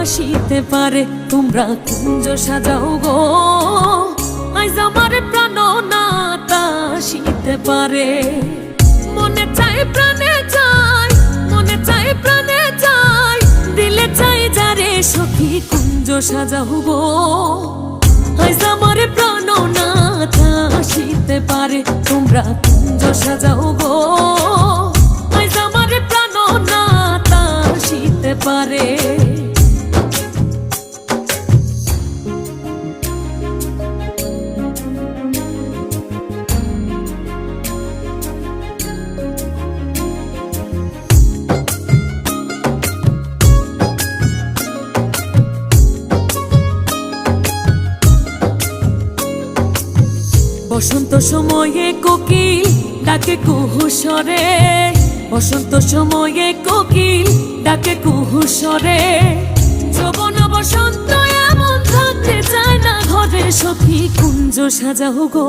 আসিতে পারে তোমরা কুঞ্জ সাজাও গো আজ আমার প্রাণ নাতা আসিতে পারে মনে চাই প্রাণে চাই মনে চাই প্রাণে চাই দিলে চাই যারে সখী কুঞ্জ সাজাও গো আজ আমার প্রাণ নাতা আসিতে পারে তোমরা কুঞ্জ সাজাও গো আজ আমার প্রাণ নাতা আসিতে পারে বসন্ত সময়ে কোকিল ডাকে কুহুসরে বসন্ত সময়ে কোকিল ডাকে কুহুসরে যৌবন বসন্ত এমন থাকতে চায় না ঘরে সখী কুঞ্জ সাজাও গো